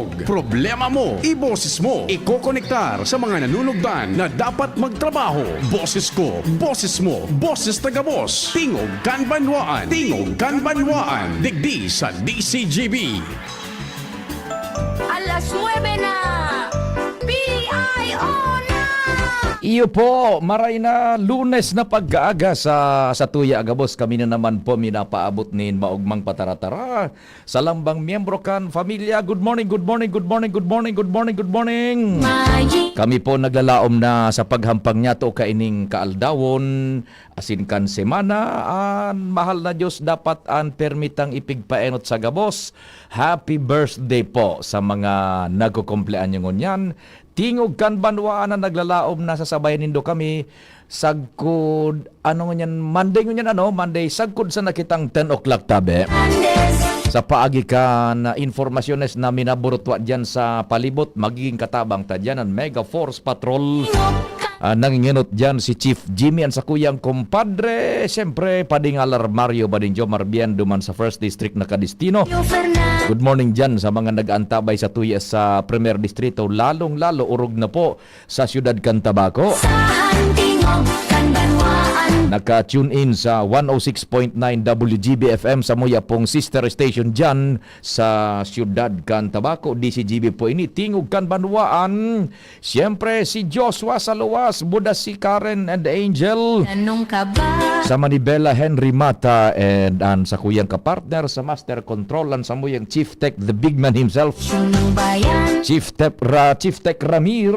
tingog. Problema mo, iboses mo. Ikokonektar sa mga nanunugdan na dapat magtrabaho. Boses ko, boses mo, boses taga-boss. Tingog Kanbanwaan. Tingog Kanbanwaan. Digdi sa DCGB. Alas 9 na! PIO na! Iyo po, maray na Lunes na pag-aaga sa Tuya Agabos. Kami na naman po minapaabot nin maugmang pataratara sa lambang miyembro kan familia. Good morning, good morning, good morning, good morning, good morning, good morning. Kami po naglalaom na sa paghampang niya to kaining kaaldawon, asin kan semana, an mahal na Diyos dapat an permitang ipigpaenot sa Gabos. Happy birthday po sa mga nagkukumplean yung ngunyan. Tingog Kanbanwaan na naglalaom na sa sabayan nindo kami sagkod Monday sagkod sa nakitang 10 o'clock tabi sa paagi ka na informasyones na minaburutwa dyan sa palibot magiging katabang ta dyan ang Mega Force Patrol. Nanginginot dyan si Chief Jimmy ang sa kuyang kumpadre. Siyempre, Padingalar Mario Badinjo Marbien duman sa First District na Kadistino. Good morning dyan sa mga nag-antabay sa tuya sa Premier Distrito. Lalong-lalo urog na po sa Siyudad Cantabaco. Naka-tune in sa 106.9 WGB-FM sa muya pong sister station dyan sa Siyudad Cantabaco. DCGB po ini. Tingog Kanbanwaan. Siyempre si Joshua Saluwas, Buda si Karen and Angel. Anong ka ba? Sa Manibela Henry Mata and sa kuyang kapartner sa Master Control and sa muyang Chief Tech, the big man himself. Sunong bayan. Chief Tech Ramir.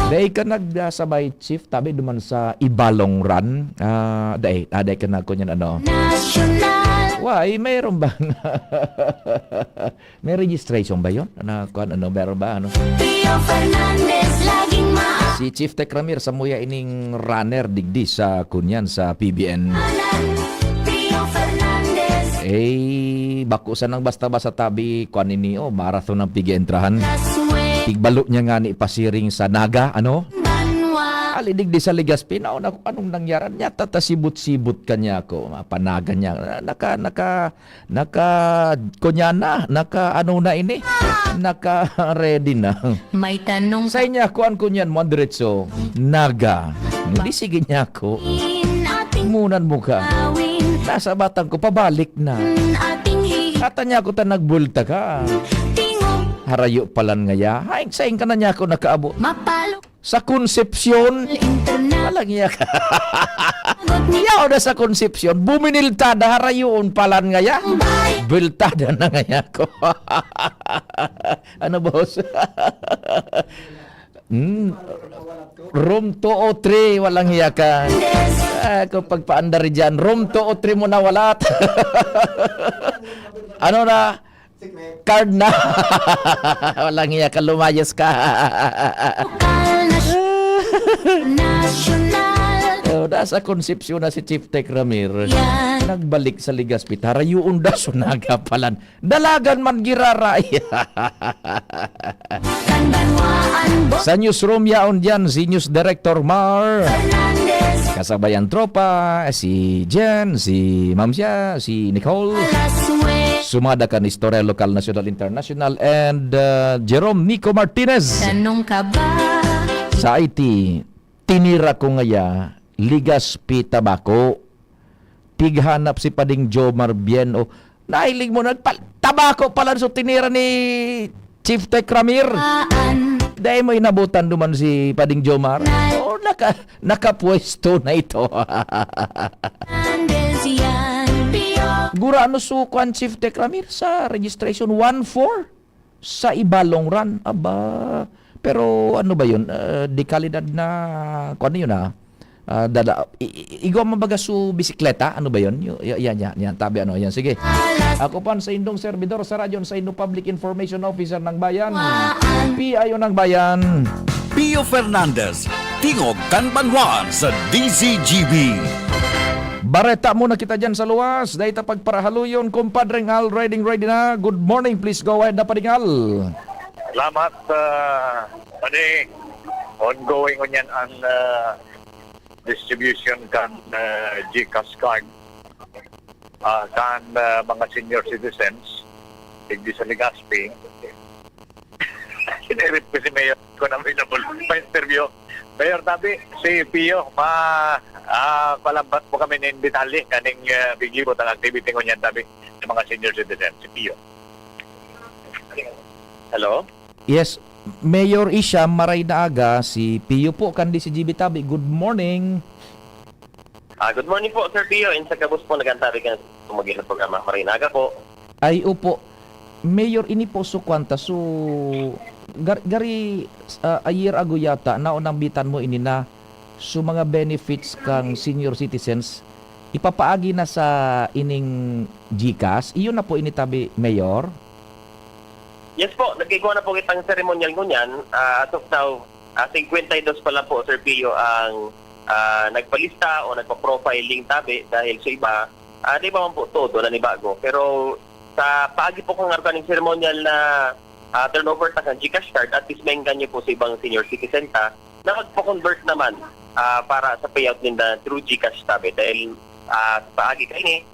Day ka nagsabay Chief tabi duman sa Ibalong Run. Day ka na ko niyan National. Why, mayroon ba? May registration ba yun? Meron ba? Pio Fernandez laging Si Chief Tech Ramir sa muya ining runner digdi sa kunyan sa PBN. Pio Fernandez. Bako sa nang basta-basta tabi kuan marathon ng pigentrahan. Laswe. Tigbalo niya nga ni pasiring sa Naga, Banwa. Alidig di sa Ligaspi na anong nangyaran niya tatasibot-sibot kanya ko panagan niya kunyana naka ready na May tanong sa inya kuan kunyan mo diretso Naga hindi sige niya ko ating munan mo ka gawin. nasa batang ko pabalik na Ating kata niya ko ta nagbulta ka hitingog. harayo palan ngaya haing saing ka na niya ko nakaabot Mapalo. sa Konsepsyon Internet. walang iya ka yaw na sa Konsepsyon buminiltada harayoon palan ngaya Bye. biltada na ngaya ko ano boss room 203 walang iya ka kung pagpaandar dyan room 203 mo na walat ano na card na walang iya ka lumayas ka Lokal nasyonal. nasa Konsepsyon na si Chief Tech Ramir Yan. nagbalik sa Ligaspi harayuon da sunagapalan dalagan man girara Kanbanwaan. Bo sa newsroom yaon dyan si News Director Mar Fernandez. kasabayan tropa si Jen si Mamsia si Nicole Laswe. sumada kan istorya lokal national international and Jerome Nico Martinez Tanong ka ba? sa IT tinira ko ngaya Ligaspi Tabaco tighanap si Pading Joe Marbien nailig mo tabako pala so tinira ni Chief Tech Ramir Aan. dahil mo inabutan duman si Pading Jomar nakapwesto na ito Fernandez yan. Pio. gurano sukuan Chief Tech Ramir sa registration 1-4 sa Ibalong Run aba pero ano ba yun di kalidad na kung ano yun igaw mabaga su bisikleta ano ba yun yan tabi yan sige ako pan sa indong servidor sa radyon sa Indo Public Information Officer ng Bayan PIO ng Bayan Pio Fernandez, Tingog Kanbanwaan sa DCGB. Bareta muna kita dyan sa luwas dahil pagparahaluyon kumpadreng Al ready na good morning please go ahead na Padingal. Salamat Pani. Ongoing on yan ang distribution kan GCash card kan mga senior citizens Digdi sa Legazpi. Sinirip ko si Mayor ko na available pa-interview. Mayor, tabi, si Pio, palambat po kami ng detalye kaning bigibot ang activity ko niyan, tabi, ng mga senior citizen, si Pio. Hello? Yes, Mayor Isha Maray na aga, si Pio po kandi si GB Tabi. Good morning. Good morning po, Sir Pio. In sa kabus po, nagantabi ka tumagin ng programa. Marinaga po. Ay upo. Mayor ini po so kwanta so gari a year ago yata naunang bitan mo ini na so mga benefits kang senior citizens ipapaagi na sa ining GCash. Iyon na po ini tabi, Mayor. Yes po, nagkigawa na po kitang ceremonial ngunyan. As of now, 52 pa lang po, Sir Pio, ang nagpalista o nagpa-profiling tabi dahil sa iba, di ba man po todo na ni bago. Pero sa paagi po kung ng ceremonial na turnover ta ng GCash card, at least mainggan niyo po sa ibang senior citizen ta na magpo-convert naman para sa payout nila through GCash tabi. Dahil paagi kayo ni,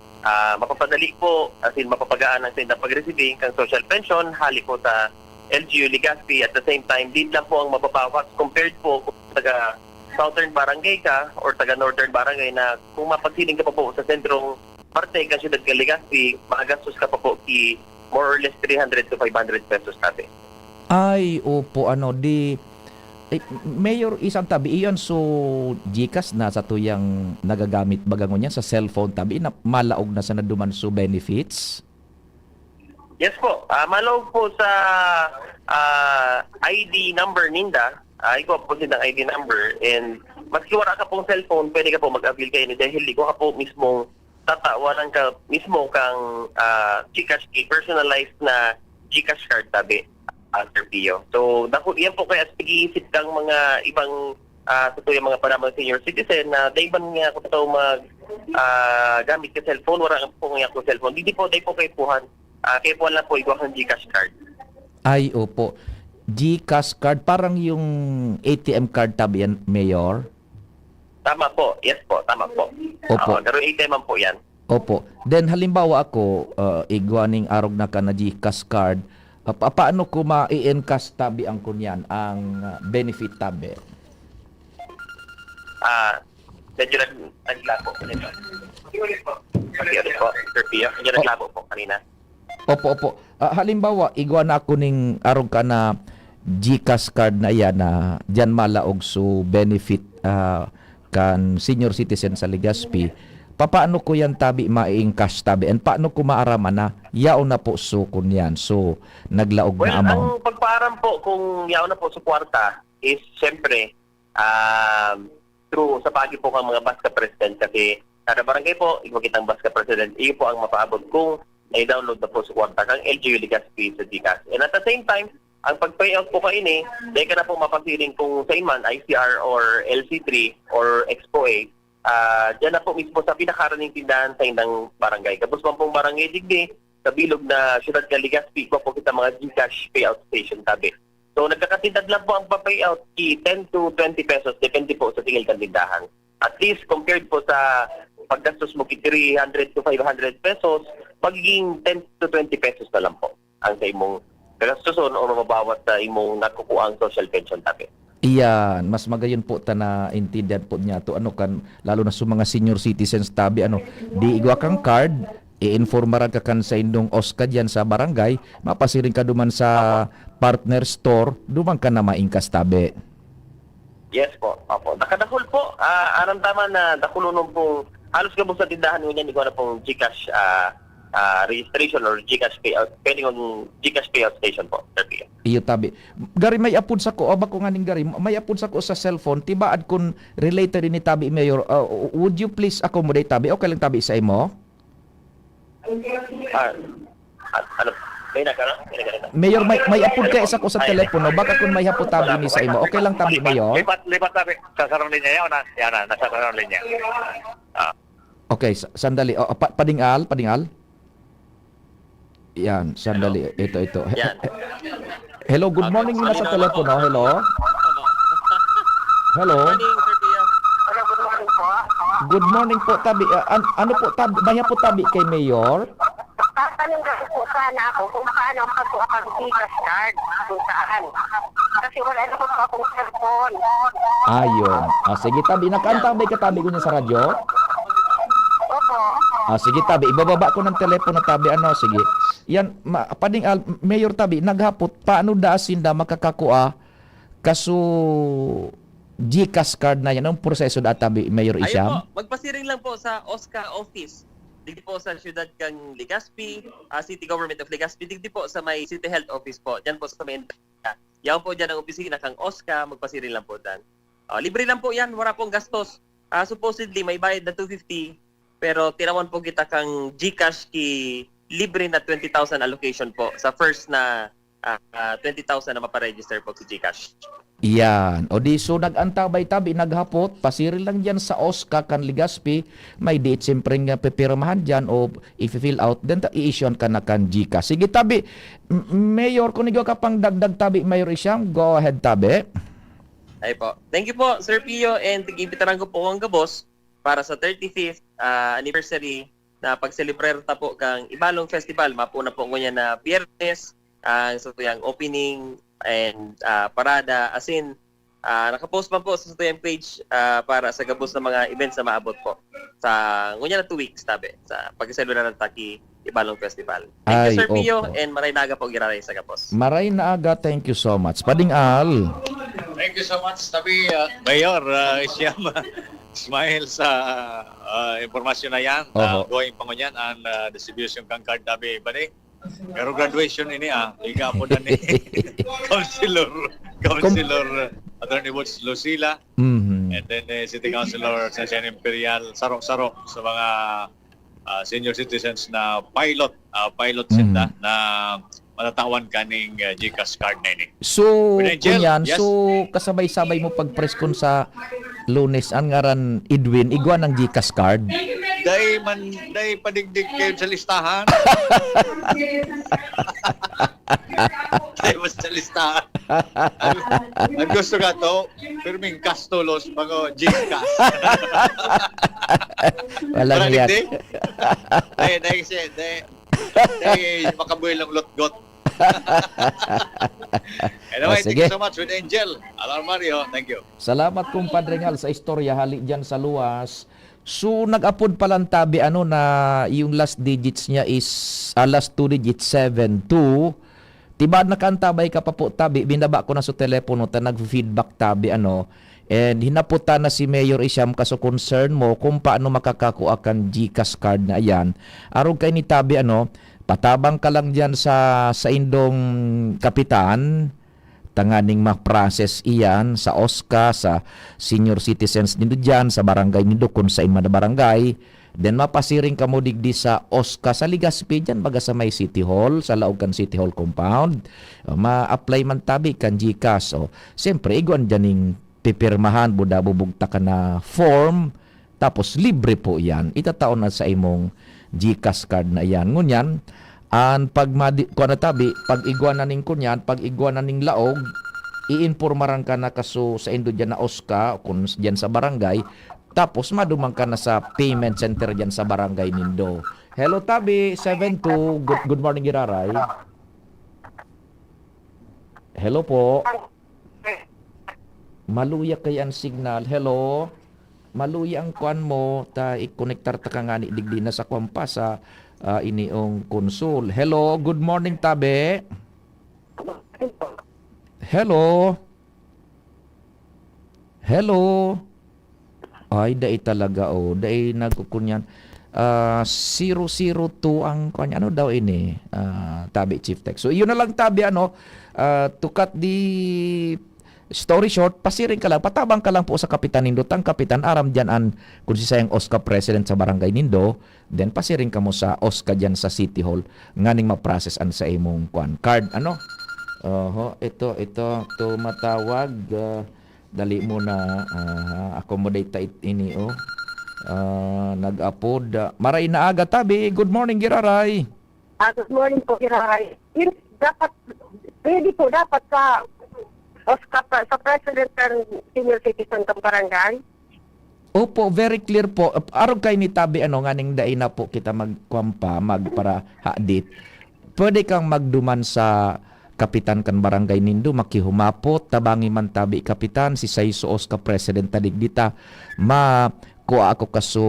mapapadali po, as in mapapagaan ang senda pag-receiving kang social pension, hali po sa LGU Legazpi. At the same time, din lang po ang mababawas compared po kung taga Southern Barangay ka or taga Northern Barangay na kung mapagsiling ka pa po sa sentrong parte ka siyudad ka Legazpi, magagastos ka pa po ki more or less 300 to 500 pesos natin. Ay opo di Mayor isang tabi iyon so GCash na sa tuyang nagagamit bagango niya sa cellphone tabi na malaog na sa naduman so benefits. Yes po, malaog po sa ID number ninda. Ikaw po silang ID number, and maski wala ka pong cellphone, pwede ka po mag-avail kayo ni dahil ikaw ka po mismong tatawanan ka mismo kang GCash, personalized na GCash card tabi, Sir Pio. So, yan po kaya pag-iisip kang mga ibang yung mga panamang senior citizen na dahil ba nga kung ito gamit ka cellphone, wala po nga ko cellphone, hindi po, dahil po kayo puhan. Kaya po lang po ikaw ang GCash card. Ay opo. GCash card parang yung ATM card tabi yan, Mayor. Tama po. Yes po. Tama po. Opo. Pero ATM man po yan. Opo. Then halimbawa ako, igwaning arog na ka na GCash card, paano ko ma-i-encash tabi ang kunyan, ang benefit tabi? Medyo naglabo po nito. Sorry po, Sir Pio. Medyo naglabo po kanina. Opo. Halimbawa, igwa na ako ning arog ka na GCash card na yan na dyan malaog so benefit kan senior citizen sa Legazpi. Paano ko yan tabi ma-encash tabi? And paano ko maaraman na yaon na po so kunyan? So, naglaog na amount. Ang pagpaaram po kung yaon na po sa kwarta is siyempre through sa pagi po kang mga Baska President kasi kada barangay po, ikaw kitang Baska President, iyo po ang mapaabot kung na-download na po sa kwarta kang LGU Legazpi sa GCash. And at the same time, ang pag-payout po kayo ni, dahil ka na po mapasiling kung sa iman, ICR or LC3 or Expo 8, dyan na po mismo sa pinakaraning tindahan sa indang barangay. Kapos man pong barangay Digdi, sa bilog na syudad ka Legazpi, po kita mga GCash payout station tabi. So nagkakatindad lang po ang payout ki 10 to 20 pesos, depende po sa tingil kang tindahan. At least compared po sa paggastos mo ki 300 to 500 pesos, magiging 10 to 20 pesos na lang po ang sa imong gastuson o mababawat sa imong nakukuha ang social pension tabi. Iyan, mas magayon po ta na intindihan po niya to lalo na sa mga senior citizens tabi di igwa kang card, i-informaran ka kan sa indong OSCA diyan sa barangay, mapasiring ka duman sa partner store, duman ka na maingkas tabi. Yes po, opo. Nakadahol po, aramdaman na dakulunong pong halos gabos sa tindahan nyo niyan, ikaw na pong GCash registration or GCash payout, pwedeng on GCash payout station po, Sir Pio. Iyo tabi. Gari may apod sa ko, ba ko nganing gari, may apod sa ko sa cellphone, tibaad kun related ni tabi, Mayor, would you please accommodate tabi? Okay lang tabi sa imo? Ano? May nagkaroon? Mayor, may apod ka isa ko sa telepono, baka kun may hapod tabi ni sa imo. Okay lang tabi, Mayor? Lipat tabi. Sa sarong linya yan, nasa sarong linya. Okay, sandali. Padingal. Yan, sandali. Ito. Yan. Hello, good morning na sa telepono. Hello? Hello? Morning, Sir Pio. Good morning po, tabi. Ano po, tabi? May hapod tabi kay Mayor? Tatanong kasi po sa sana ako kung paano ako ang Gcash card kung saan. Kasi wala na po akong cellphone. Ayun. Sige, tabi. Nakaantabay ka, tabi ko niya sa radyo? Opo. Sige, tabi. Ibababa ko ng telepono, tabi. Sige. Yan, Mayor Tabi, naghapot, paano daasin da makakakua kaso Gcash card na yan? Anong proseso da, tabi, Mayor Isyam? Ayun po, magpasiring lang po sa OSCA office. Dito po sa Ciudad kang Legazpi, City Government of Legazpi. Dito po sa may City Health Office po. Diyan po sa may yan po dyan ang opisina kang OSCA. Magpasiring lang po dyan. Libre lang po yan. Wala pong gastos. Supposedly, may bayad na 250. Pero tinawan po kita kang Gcash ki libre na 20,000 allocation po sa first na 20,000 na maparegister po sa Gcash. Yan. O di, so nag-antabay tabi, naghapot, pasiril lang dyan sa OSCA kan Legazpi, may date siyempre nga pipirmahan dyan o i-fill out, then i-issue ka na kan Gcash. Sige tabi, Mayor, kung ikaw ka pang dagdag tabi, Mayor Isyam, go ahead tabi. Ay po. Thank you po, Sir Pio, and tig-imbitaran ko po ang Gabos para sa 35th anniversary na pag-celebrate po kang Ibalong Festival. Mapuna po ngayon na Biyernes, so yung opening and parada. As in, nakapost pa po sa tuyang page para sa Gabos na mga events na maabot po sa ngayon na 2 weeks, tabi, sa pag-celebrate ng Taki Ibalong Festival. Thank you, Sir Pio, and maray naga po giraray sa Gabos. Maray na aga, thank you so much. Padingal. Thank you so much, Tabi. Mayor, Isyam, smile sa impormasyon na yan. Going pa ngunyan ang distribution kang card, Tabi. Bani, pero graduation ini iga po na ni Councilor Attorney Woods Lucila, and then City Councilor Sansian Imperial, sarok-sarok sa mga senior citizens na pilot sila na matatawan kaning Gcash card na ini. So, Angel, kunyan, yes. so kasabay-sabay mo pag-press kon sa Lunes ang ngaran Edwin, igwa ng Gcash card. Day padigdig kayo sa listahan. Day mas sa listahan. Ang gusto ka to, pirming kastulos, mga Gcash. Walang yan. Day makabuhay lang lot-got. Anyway, thank you so much with Angel. Alar Mario, thank you. Salamat kumpadre ngal sa istorya hali dyan sa luwas. So nag-upload pa lang tabi na yung last digits niya is last 2 digits 72. Tiba nakantabay ka pa po tabi, binaba ko na sa telepono ta nag-feedback tabi and hinaputan na si Mayor Isyam kaso concern mo kung paano makakakuha kan Gcash card na yan. Arog kay ni tabi patabang ka lang diyan sa indong kapitan tanganing ma-process iyan sa OSCA, sa senior citizens nindo dyan, sa barangay nindo kung sa inman na barangay. Then mapasiring ka mo digdi sa OSCA sa Legazpi dyan, baga sa may City Hall, sa laog kan City Hall compound. Ma-apply man tabi kan Gcash. Siyempre, iguan dyan yung pipirmahan, bubugta ka na form, tapos libre po yan. Itataon na sa imong Gcash card na yan. Ngunyan, pag igwa na ning kunyan, pag igwa na ning laog, iinformaran ka na kaso sa indo dyan na OSCA, kung dyan sa barangay, tapos madumang ka na sa payment center dyan sa barangay nindo. Hello Tabi, 72, good morning Giraray. Hello po. Maluya kay ang signal. Hello. Maluya ang kuan mo, i-connectar ta ka nga ni digdi na sa kwampa sa iniong konsul. Hello, good morning Tabe. Hello. Hello. Ay, dai talaga dai nagkukunyan. 002 ang kanya daw ini. Tabi Chief Tech. So, yun na lang Tabi to cut the story short, pasiring ka lang, patabang ka lang po sa kapitan nindo, tang kapitan aram dyan kung si sayang OSCA president sa barangay nindo, then pasiring ka mo sa OSCA dyan sa City Hall, nganing ma-process sa imong card. Ito matawag, dali mo na, accommodate ini, nag-upload. Maray na aga Tabi, good morning Giraray. Good morning po, Giraray. Dapat sa OSCA sa president ng senior citizen ng barangay. Opo, very clear po. Araw kay ni Tabi nganing dai na po kita magkwampa para hadit. pwede kang magduman sa kapitan kan barangay nindo, makihumapot, tabangi man tabi kapitan, si Saysoos ka president tadigdita, kuha ako kaso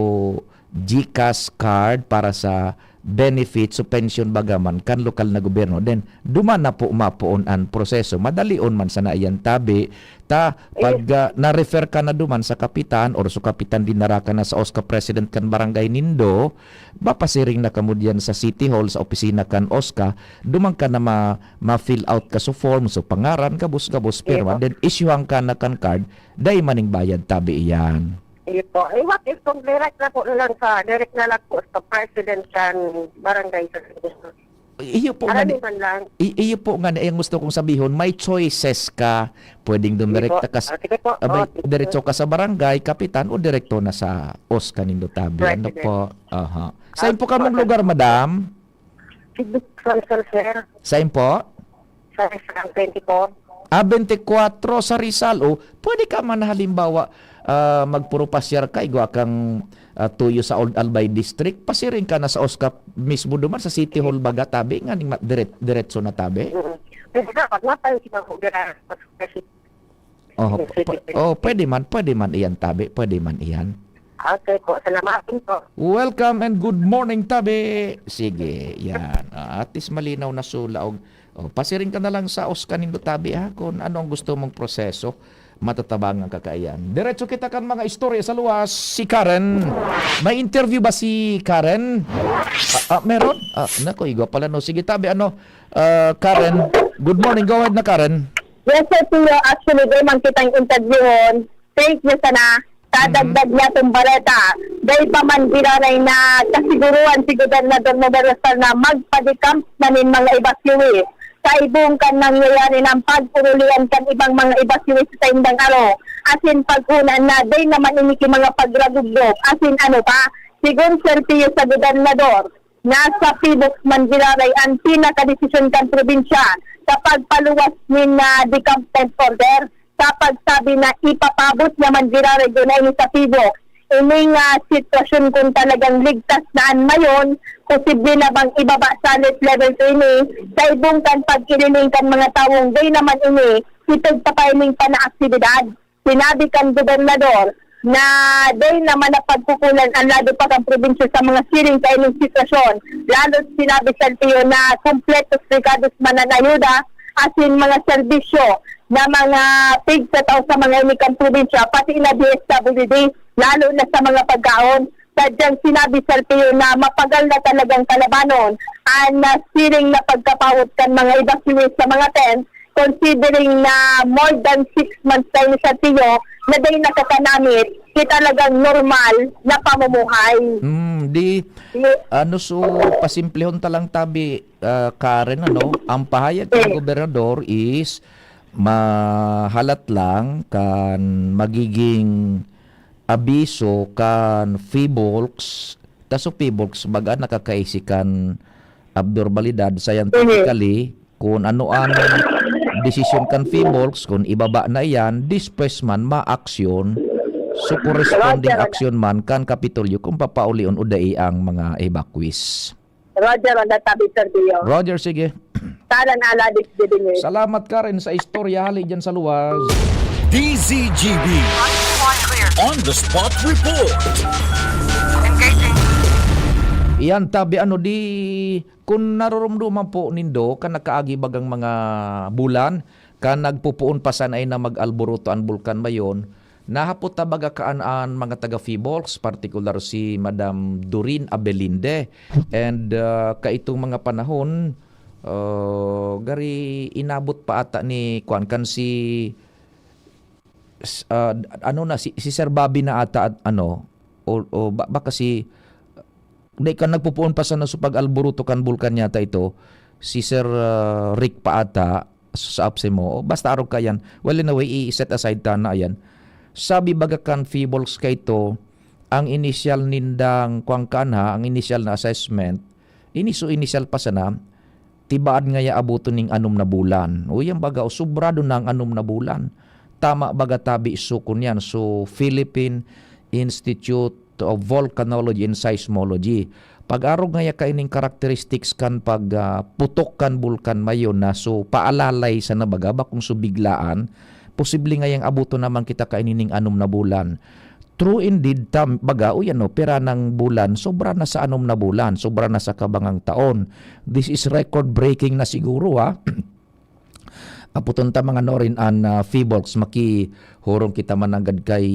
GCash card para sa benefit so pension bagaman kan lokal na gobyerno. Then duman na po mapuon ang proseso, madalion man sana yan tabi ta pag na-refer ka na duman sa kapitan or so kapitan dinara ka na sa OSCA president kan barangay nindo, mapasiring na kamudyan sa city hall sa opisina kan OSCA, duman ka na ma-fill out ka so form, so pangaran kabus pirma, then issuehan ka na kan card, day maning bayad tabi iyan. Ito. What if kung direct na po lang sa president kan barangay sa Iyo po nga Arami man lang. iyo po nga yung gusto kong sabihin, may choices ka, pwedeng dumirekta ka Sige po. diretso ka sa barangay kapitan o direkto na sa OSCA nindo tabi. Ano President. po? Aha. Saan po kamong lugar, madam? Sigit sir. Saan po? Sa 24. 24 sa Rizal. O, pwede ka man halimbawa magpuro pasyar ka, igwa kang tuyo sa Old Albay District, pasiring ka na sa OSCA mismo duman sa City Hall baga tabi, nga ning diretso na tabi. Pero dapat mapay kita ko dira sa Pwede man iyan tabi, pwede man iyan. Okay po, salamatin po. Welcome and good morning tabi. Sige, yan. At least malinaw na sulaog. Pasiring ka na lang sa OSCA nindo tabi ha, kung ano ang gusto mong proseso, matatabangan kakaiyan. Diretso kita kan mga istorya sa luwas. Si Karen, may interview ba si Karen? Meron? Nako, igwa pala no. Sige tabi, Karen, good morning. Go ahead na Karen. Yes, sir, Tio. Actually, doon man kitang interviewon. Thank you sana. Tadagdag niya itong baleta. Dahil pa man ginaray na kasiguruan si Gobernador Novelastar na magpadicamp na nin mga evacuee. Sa ibong kan nangyayari ng pagpurulian kan ibang mga evacuee sa indang aro. Asin pag-unan na, day naman iniki mga pagragugdog. Asin sigun Sir Tio sa Gobernador, nasa Pibok man ginaray ang pinakadesisyon kan probinsya sa pagpaluwas ni na decampment order sa pagsabi na ipapabot naman giraray gunay ni sa Pibok. Ini nga sitwasyon kung talagang ligtas naan mayon, posible na bang ibaba sa alert level 2 ini, sa ibong kan pag-ililing kan mga tawong day naman ini, itog papiling pa na aktibidad. Sinabi kan Gobernador na day naman na pagkukulan ang lado pa kang probinsya sa mga siring kailing sitwasyon. Lalo sinabi sa Tio na kompletos brigados mananayuda, asin mga serbisyo na mga pig sa tao sa mga inikang probinsya, pati na DSWD, lalo na sa mga pagkaon. Sadyang sinabi sa Tio na mapagal na talagang kalabanon ang siring na pagkapawot kan mga evacuees sa mga tent, considering na more than 6 months tayo ni sa Tio na dahil nakakanamit, talagang normal na pamumuhay. So pasimplehon talang tabi, Karen, ang pahayag ng gobernador is mahalat lang kan magiging abiso kan Fibolks, taso Fibolks baga nakakaisikan abnormalidad scientifically kung ano ang desisyon kan Fibolks, kung ibaba na yan, dispes man ma-aksyon, so corresponding action man kan Kapitolyo kung papaulion o dai ang mga evacuees. Roger, on that topic, Sir Tio. Roger, sige. Sana naaladik din eh. Salamat ka rin sa istorya, hali dyan sa luwas. DZGB On the Spot Report. Iyan tabi kung narurumduman po nindo kan nakaagi bagang mga bulan kan nagpupuon pa sanay na mag-alboruto ang bulkan mayon, nahapot ta baga kaanaan mga taga Fibolks, particular si Madam Doreen Abelinde, and kaitong mga panahon gari inabot pa ata ni kuan kan si si Sir Bobby na ata baka si di kan nagpupuon pa sa pag-alboruto kan bulkan yata ito si Sir Rick pa ata sa apse mo, basta araw ka yan, well in a way i-set aside ta na yan. Sabi baga kan Fibolks kay to, ang initial nindang kuangkanha, ang initial na assessment, initial pa sana, tibaan nga ya abuto ning 6 na bulan. O yan baga, sobrado na ang 6 na bulan. Tama baga tabi isukon yan. So, Philippine Institute of Volcanology and Seismology. pag-arog nga kaining characteristics kan pag putok kan bulkan mayon na so paalalay sa nabaga bakong subiglaan, posible nga yang abuto naman kita kainining 6 na bulan. True indeed, baga, pera ng bulan, sobra na sa 6 na bulan, sobra na sa kabangang taon. This is record-breaking na siguro, ha? Aputon ta mga norin an Feebox, hurong kita managad kay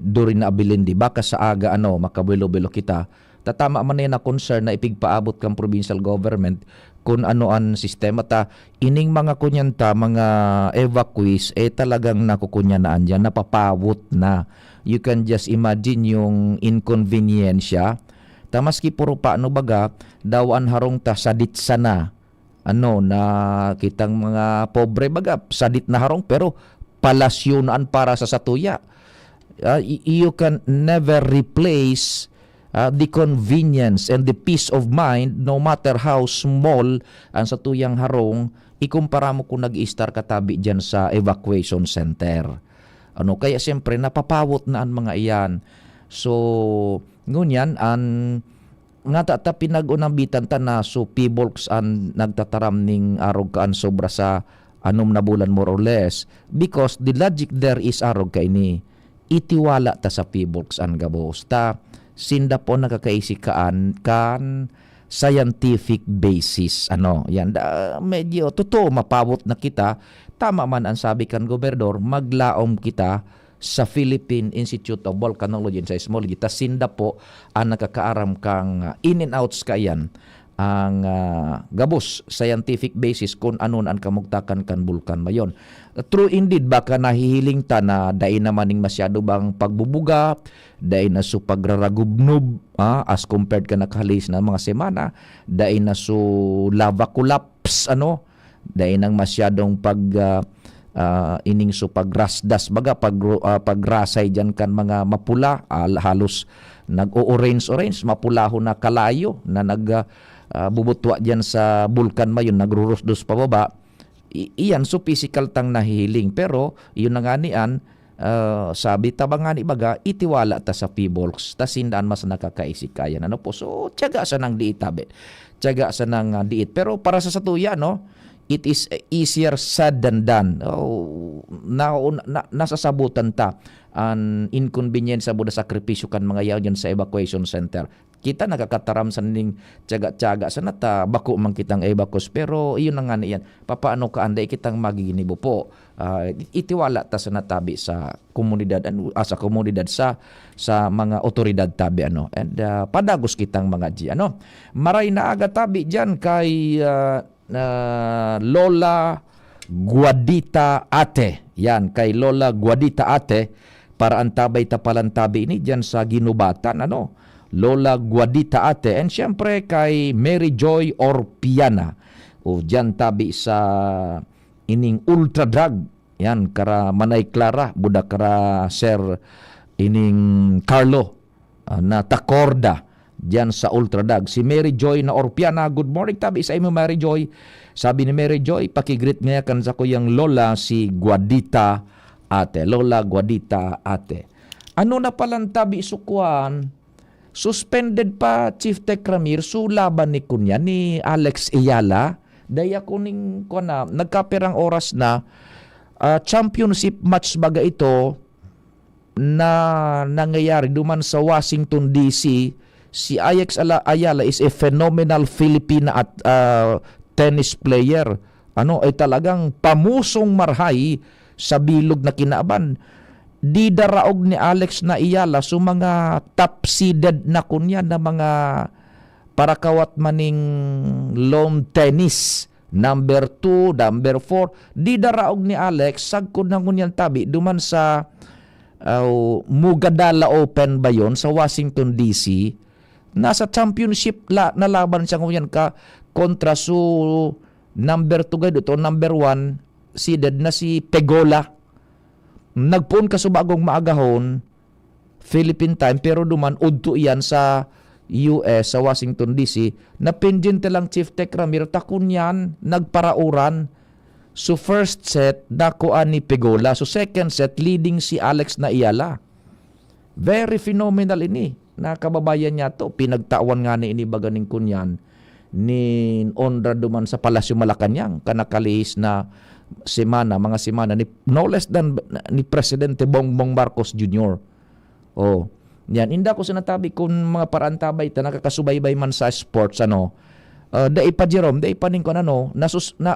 Durin na Abilindi, baka sa aga, makabilo-bilo kita. Tatama man na concern na ipigpaabot kang provincial government kung ano ang sistema ta ining mga kunyanta mga evacuees talagang nakukunyanaan dyan, napapawot na. You can just imagine yung inconveniensya ta maski puro pa baga dawan harong ta sadit sana na kitang mga pobre baga sadit na harong pero palasyonan para sa satuya. You can never replace the convenience and the peace of mind no matter how small ang satuyang harong ikumpara mo kung nag-i-star katabi dyan sa evacuation center. Kaya siyempre napapawot na ang mga iyan. So ngunyan nga ta pinag-unambitan ta na so Feebox ang nagtataram ning arog kaan sobra sa 6 na bulan more or less because the logic there is arog kay ni itiwala ta sa Feebox ang gabos ta sinda po nakakaisikaan kan scientific basis. Yan medyo totoo mapawot na kita. Tama man ang sabi kan gobernador, maglaom kita sa Philippine Institute of Volcanology and Seismology. Ta sinda po ang nakakaaram kang in and outs kayan ang gabos scientific basis kung ano ang kamugtakan kan bulkan mayon. True indeed, baka nahihiling ta na dahil naman ng masyado bang pagbubuga, dahil na so pagraragubnob as compared ka nakahalis na mga semana, dahil na so lava collapse, dahil nang masyadong ining so pagrasdas baga pagrasay dyan kan mga mapula halos nag-orange mapulaho na kalayo na bubutwa dyan sa bulkan mayon nagrurusdos pababa. Iyan so physical tang nahihiling pero iyon na nga niyan sabi tabangani baga itiwala ta sa Feebox ta sindaan mas nakakaisikayan po so tiyaga sa nang diit tabi tiyaga sa nang diit pero para sa satuya it is easier said than done. Nasasabutan ta ang inconvenience sa buda sakripisyo kan mga yaw dyan sa evacuation center. Kita nakakataram sa ning tiyaga-tiyaga sa nata bako man kitang evacuous pero iyon na nga niyan. Papaano ka anday kitang magiginibo po. Itiwala ta sa natabi sa komunidad sa mga otoridad tabi and padagos kitang mga di maray na aga tabi diyan kay Lola Guadita Ate. Yan, kay Lola Guadita Ate para antabay tapalantabi ini dyan sa Ginubatan. Lola Guadita Ate. And syempre kay Mary Joy Orpiana. Dyan tabi sa ining Ultra Drug. Yan, kara Manay Clara. Buda kara Sir ining Carlo na Takorda. Diyan sa Ultradag. Si Mary Joy na Orpiana, good morning tabi sa imo Mary Joy. Sabi ni Mary Joy, pakigreet niya kan sa kuyang lola si Guadita Ate. Lola Guadita Ate. Ano na palang tabi sukuan? Suspended pa Chief Tech Ramir laban ni kunya ni Alex Ayala. Daya kuning nagkaperang oras na championship match baga ito na nangyayari duman sa Washington DC. Si Alex Ayala is a phenomenal Filipina at tennis player. Ay talagang pamusong marhay sa bilog na kinaaban. Di daraog ni Alex na Ayala so mga top seeded na kunya na mga parakawat maning lawn tennis. Number 2, number 4. Di daraog ni Alex sagkod na kunyan tabi duman sa Mugadala Open ba yon sa Washington DC. Nasa championship na laban siya ngayon kontra number 2 gayud ito number 1 seeded na si Pegola. Nagpuon ka bagong maagahon Philippine time pero duman udto iyan sa US sa Washington DC na pendiente lang Chief Tech Ramir takun yan nagparauran. So first set dakuan ni Pegola, so second set leading si Alex na Ayala. Very phenomenal ini. na kababayan niya to. Pinagtawan nga ni inibaga ning kunyan ni Ondra duman sa Palasyo Malacanang kanakalihis na mga semana ni no less than ni Presidente Bongbong Marcos Jr. Oh, yan inda ko sinatabi kung mga parantabay ta nakakasubaybay man sa sports dai pa Jerome dai pa ning kon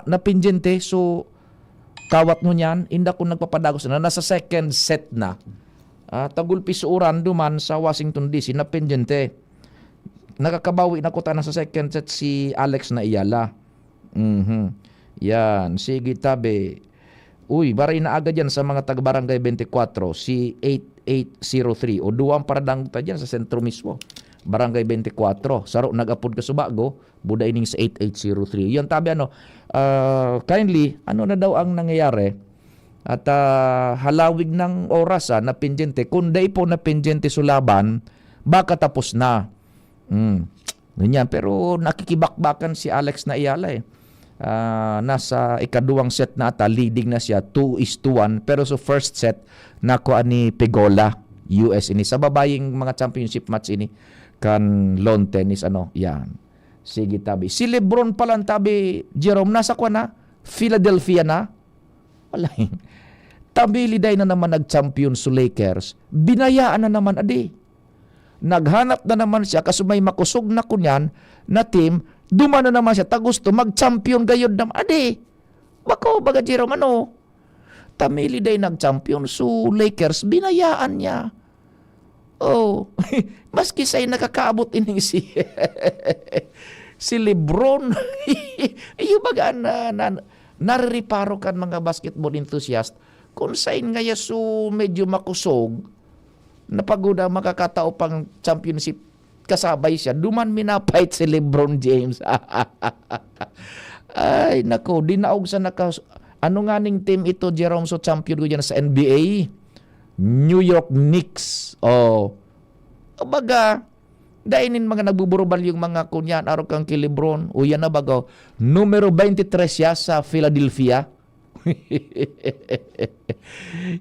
napinjente so kawat no niyan inda ko nagpapadagos na nasa second set na tagulpi suuran duman sa Washington DC napinjente nakakabawi na ko ta sa second set si Alex na Iyala. Yan, sige tabi. Uy, baray na agad yan sa mga taga-barangay 24, si 8803. O duwang paradang ta dyan sa sentro mismo. Barangay 24. Saro, nag-upload ka subago, buda ining sa 8803. Yan tabi kindly, ano na daw ang nangyayari? At halawig ng oras napinjente. Kung day po napinjente sulaban, baka tapos na. Ganyan. Pero nakikibakbakan si Alex na Iyala nasa ikaduwang set na ata, leading na siya 2-1. Pero sa first set, nakuha ni Pegola, US ini. Sa babaying mga championship match ini, kan lawn tennis, yan. Sige tabi. Si Lebron palang tabi, Jerome, nasa kwa na? Philadelphia na? Wala. Tabiliday na naman nag-champion sa Lakers. Binayaan na naman, naghanap na naman siya kasi may makusog na kunyan na team, dumana naman siya tagusto mag-champion gayod naman. Bako baga Jerome Tamili day nag-champion so Lakers binayaan niya. Oh, maski say nakakaabot ining si LeBron. Iyo baga naririparo kan mga basketball enthusiast kung sain nga so medyo makusog napaguda makakatao pang championship kasabay siya. Duman minapait si LeBron James. Ay, nako, dinaog sa ano nga ning team ito, Jerome, so champion ko dyan sa NBA? New York Knicks. Baga, dainin mga nagbuburubal yung mga kunyan, araw kang kay LeBron. O yan na bago, numero 23 siya sa Philadelphia.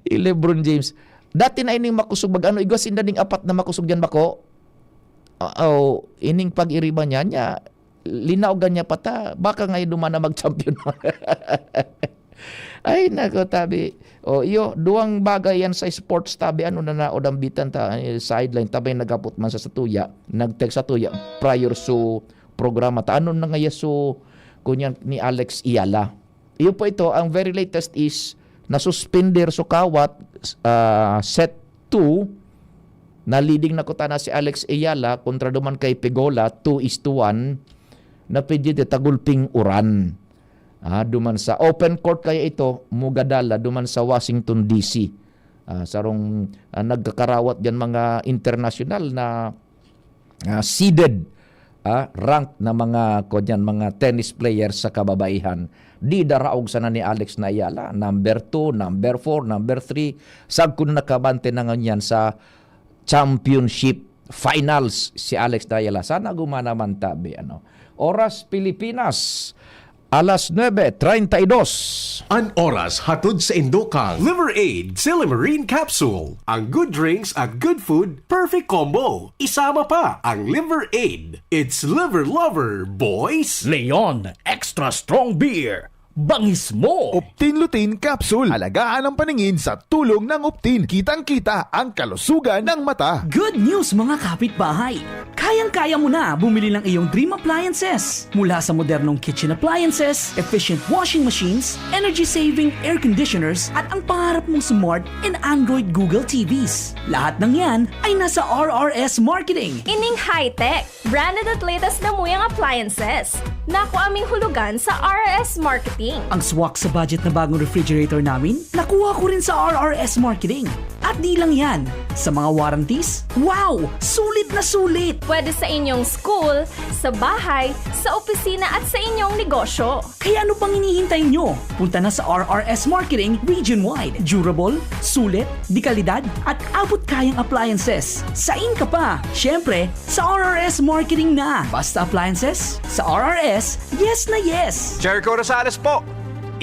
LeBron James. Dati na ining makusog igwas inda ning apat na makusog diyan bako. Ining pag-iriba niya linaogan niya pata baka ngay dumana mag-champion. Ay nako tabi. Iyo duwang bagay yan sa sports tabi na odambitan ta sideline tabi nagapot man sa tuya, nag-text sa tuya prior so programa ta na nga so kunyan ni Alex Iyala. Iyo po ito ang very latest is nasuspender so kawat set 2 na leading na kutana si Alex Iyala kontra duman kay Pegola 2-1 na pwede tagulping uran. Duman sa open court kaya ito Mugadala duman sa Washington DC. Sarong nagkakarawat diyan mga international na seeded ranked na mga tennis players sa kababaihan. Di daraog sana ni Alex na Iyala. Number 2, number 4, number 3. Sag ko na nakabante na ngayon sa championship finals si Alex na Iyala. Sana gumanaman tabi. Oras Pilipinas, alas 9:32. An oras hatod sa Indokang Liver Aid Silimarine Capsule. Ang good drinks at good food, perfect combo. Isama pa ang Liver Aid. It's liver lover, boys. Leon Extra Strong Beer. Bangis mo! Optin Lutein Capsule. Alagaan ang paningin sa tulong ng Optin. Kitang-kita ang kalusugan ng mata. Good news mga kapitbahay! Kayang-kaya mo na bumili ng iyong dream appliances. Mula sa modernong kitchen appliances, efficient washing machines, energy-saving air conditioners, at ang pangarap mong smart and Android Google TVs. Lahat ng yan ay nasa RRS Marketing. Ining high-tech, branded at latest na muyang appliances. Naku aming hulugan sa RRS Marketing. Ang swak sa budget na bagong refrigerator namin, nakuha ko rin sa RRS Marketing. At di lang yan, sa mga warranties, wow! Sulit na sulit! Pwede sa inyong school, sa bahay, sa opisina at sa inyong negosyo. Kaya ano pang hinihintay nyo? Punta na sa RRS Marketing region-wide. Durable, sulit, di kalidad, at abot kayang appliances. Sain ka pa! Siyempre, sa RRS Marketing na. Basta appliances, sa RRS, yes na yes! Jericho Rosales po!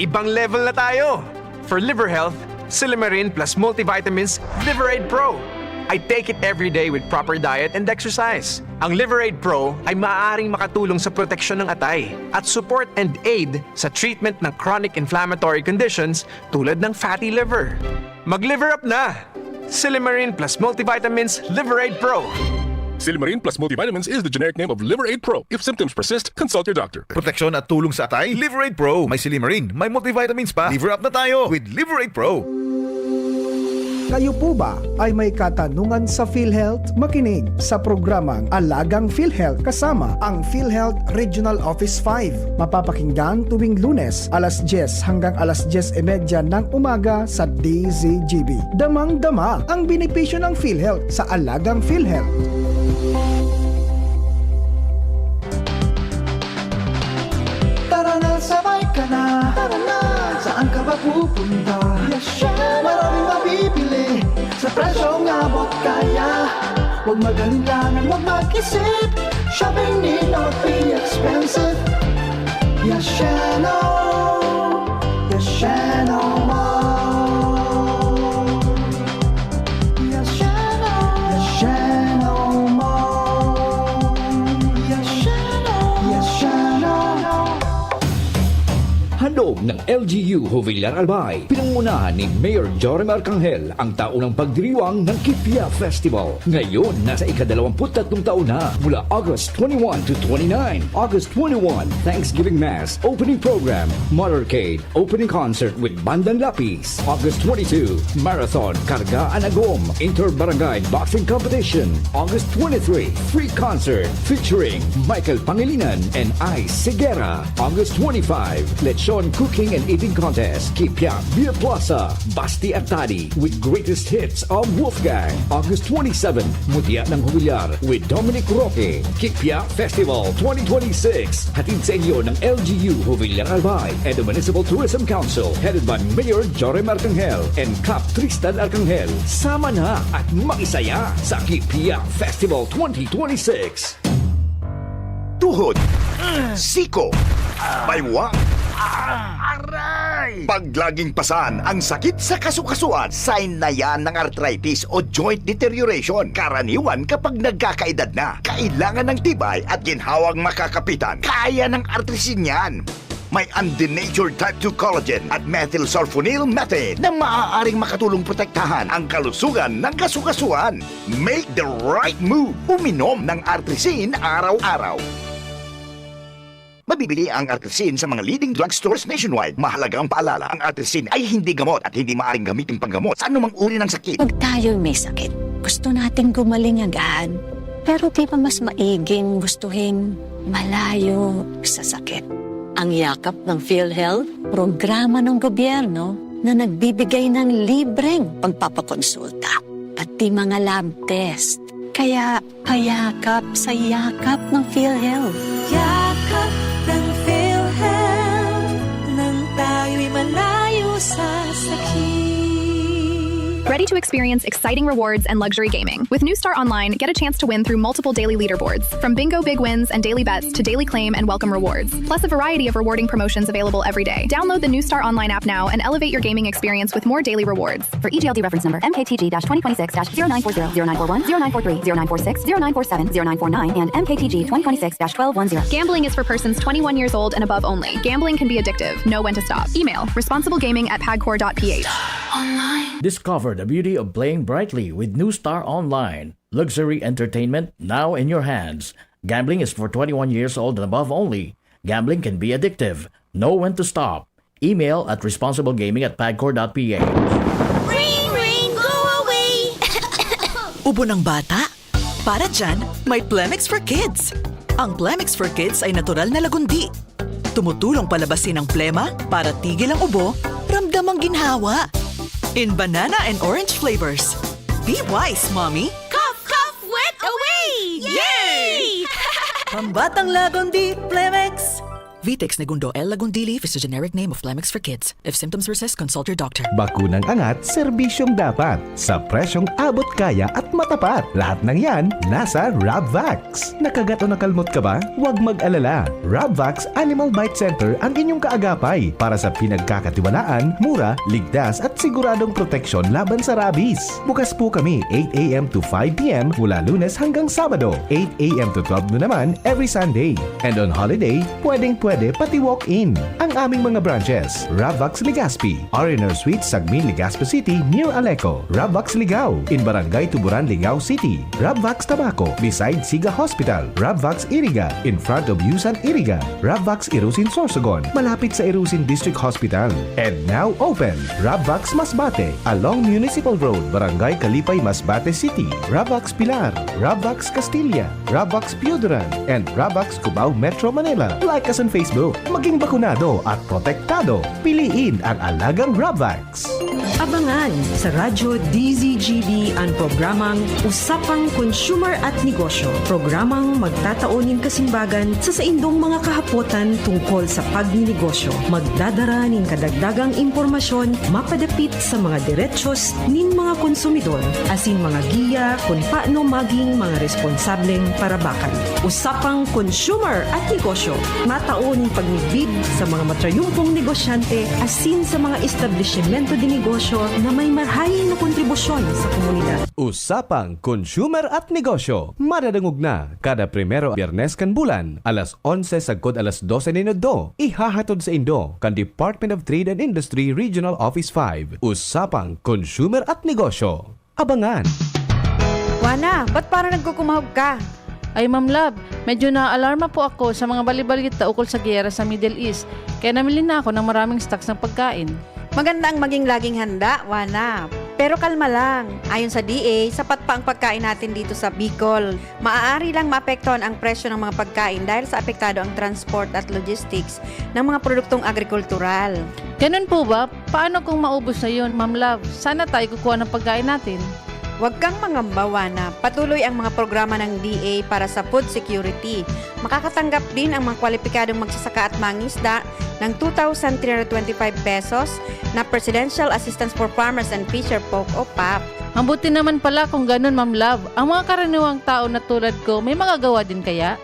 Ibang level na tayo! For liver health, Silimarin plus multivitamins Liver Aid Pro. I take it every day with proper diet and exercise. Ang Liver Aid Pro ay maaaring makatulong sa proteksyon ng atay at support and aid sa treatment ng chronic inflammatory conditions tulad ng fatty liver. Mag-liver up na! Silimarin plus multivitamins Liver Aid Pro. Silimarin plus multivitamins is the generic name of Liver Aid Pro. If symptoms persist, consult your doctor. Proteksyon at tulong sa atay, Liver Aid Pro. May Silimarin, may multivitamins pa. Liver up na tayo with Liver Aid Pro. Kayo po ba ay may katanungan sa PhilHealth? Makinig sa programang Alagang PhilHealth kasama ang PhilHealth Regional Office 5. Mapapakinggan tuwing Lunes alas 10 hanggang alas 10:30 ng umaga sa DZGB. Damang-dama ang benepisyo ng PhilHealth sa Alagang PhilHealth. Tara na, sabay ka na. Tara na, saan ka ba pupunta? Maraming mabibili sa presyong abot kaya. Huwag mag-alinlangan, huwag mag-isip. Shopping need not be expensive. Yashano Mall. Yashano Mall. Yashano. Handog ng LGU Jovillar Albay, pinangunahan ni Mayor Joram Arcangel ang taunang pagdiriwang ng Kipia Festival. Ngayon, nasa ika-23 taon na mula August 21 to 29. August 21, Thanksgiving Mass, Opening Program, Motorcade, Opening Concert with Bandan Lapis. August 22, Marathon, Karga Anagom, Inter-Barangay Boxing Competition. August 23, Free Concert featuring Michael Pangilinan and Ice Sigera. August 25, Lechon Cooking and Eating Contest, Kipia Beer Plaza, Basti at Tadi with greatest hits of Wolfgang. August 27, Mutia ng Jovillar with Dominic Roque, Kipia Festival 2026. Hatid sa inyo ng LGU Jovillar Albay and the Municipal Tourism Council headed by Mayor Joram Arcangel and Cap Tristan Arcangel. Sama na at makisaya sa Kipia Festival 2026. Tuhod, siko, baywa, aray! Pag laging pasan ang sakit sa kasukasuan, sign na yan ng arthritis o joint deterioration. Karaniwan kapag nagkakaedad na, kailangan ng tibay at ginhawang makakapitan. Kaya ng artrisin yan. May undenatured type 2 collagen at methylsulfonyl methane na maaaring makatulong protektahan ang kalusugan ng kasukasuan. Make the right move. Uminom ng artrisin araw-araw. Mabibili ang artrisin sa mga leading drugstores nationwide. Mahalagang paalala, ang artrisin ay hindi gamot at hindi maaaring gamitin panggamot sa anumang uri ng sakit. Pag tayo'y may sakit, gusto nating gumaling agad. Pero di ba mas maiging gustuhin malayo sa sakit? Ang yakap ng PhilHealth, programa ng gobyerno na nagbibigay ng libreng pagpapakonsulta, pati mga lab test. Kaya payakap sa yakap ng PhilHealth. Yakap ng PhilHealth, nang tayo'y malayo sa sakit. Ready to experience exciting rewards and luxury gaming? With New Star Online, get a chance to win through multiple daily leaderboards, from bingo big wins and daily bets to daily claim and welcome rewards, plus a variety of rewarding promotions available every day. Download the New Star Online app now and elevate your gaming experience with more daily rewards. For EGLD reference number MKTG-2026-0940, 0940, 0943, 0946, 0947, 0949, and MKTG 2026-1210. Gambling is for persons 21 years old and above only. Gambling can be addictive. Know when to stop. Email responsiblegaming@pagcor.ph. Online. Discover the beauty of playing brightly with New Star Online. Luxury entertainment now in your hands. Gambling is for 21 years old and above only. Gambling can be addictive. Know when to stop. Email at responsiblegaming@pagcor.ph. Ring, ring, go away! Ubo ng bata? Para dyan, may Plemix for Kids. Ang Plemix for Kids ay natural na lagundi. Tumutulong palabasin ang plema para tigil ang ubo, ramdam ang ginhawa. In banana and orange flavors. Be wise, Mommy! Cough, cough, wet away! Yay! Pambatang lagundi, Plemix! Vitex Negundo L. Lagundili is the generic name of Plemix for kids. If symptoms persist, consult your doctor. Bakunang angat, serbisyong dapat. Sa presyong abot kaya at matapat. Lahat ng yan, nasa Rabvax. Nakagat o nakalmot ka ba? Huwag mag-alala. Rabvax Animal Bite Center ang inyong kaagapay para sa pinagkakatiwalaan, mura, ligtas at siguradong proteksyon laban sa rabies. Bukas po kami 8 a.m. to 5 p.m. mula Lunes hanggang Sabado, 8 a.m. to 12 noon naman every Sunday. And on holiday, pwedeng-pwede pati walk-in. Ang aming mga branches, Rabvax Legazpi, R&R Suite, Sagmin, Legazpi City, near Aleco. Rabvax Ligao, in Barangay Tuburan, Ligao City. Rabvax Tabaco, beside Siga Hospital. Rabvax Iriga, in front of Yusan Iriga. Rabvax Irusin Sorsogon, malapit sa Irusin District Hospital. And now open, Rabvax Masbate, along Municipal Road, Barangay Kalipay, Masbate City. Rabvax Pilar, Rabvax Castilla, Rabvax Piuduran, and Rabvax Cubao, Metro Manila. Like us on Facebook. Maging bakunado at protektado. Piliin ang alagang Rabvax. Abangan sa Radyo DZGB ang programang Usapang Consumer at Negosyo. Programang magtataunin kasimbagan sa saindong mga kahapotan tungkol sa pagninegosyo. Magdadara nin kadagdagang impormasyon mapadapit sa mga diretsyon nin mga konsumidor asin mga giya kung paano maging mga responsableng parabakan. Usapang Consumer at Negosyo. Mataon pagnibid sa mga matrayumpong negosyante asin sa mga establishmento de negosyo na may marhayin na kontribusyon sa komunidad. Usapang Consumer at Negosyo. Madadangog na kada primero Biyernes kan bulan, alas 11 sagkod alas 12 minuto. Ihahatod sa Indo kan Department of Trade and Industry Regional Office 5. Usapang Consumer at Negosyo. Abangan! Wana, ba't parang nagkukumahog ka? Ay, Ma'am Love, medyo na-alarma po ako sa mga balibalita ukol sa giyera sa Middle East. Kaya namili na ako ng maraming stocks ng pagkain. Maganda ang maging laging handa, Wana. Pero kalma lang. Ayon sa DA, sapat pa ang pagkain natin dito sa Bicol. Maaari lang maapektuhan ang presyo ng mga pagkain dahil sa apektado ang transport at logistics ng mga produktong agrikultural. Ganun po ba? Paano kung maubos na yun, Ma'am Love? Sana tayo kukuha ng pagkain natin. Huwag kang mangamba, na patuloy ang mga programa ng DA para sa food security. Makakatanggap din ang mga kwalipikadong magsasaka at mangisda ng 2,325 pesos na Presidential Assistance for Farmers and Fisher Folk o PAP. Ang buti naman pala kung ganun, Ma'am Love. Ang mga karaniwang tao na tulad ko, may magagawa din kaya?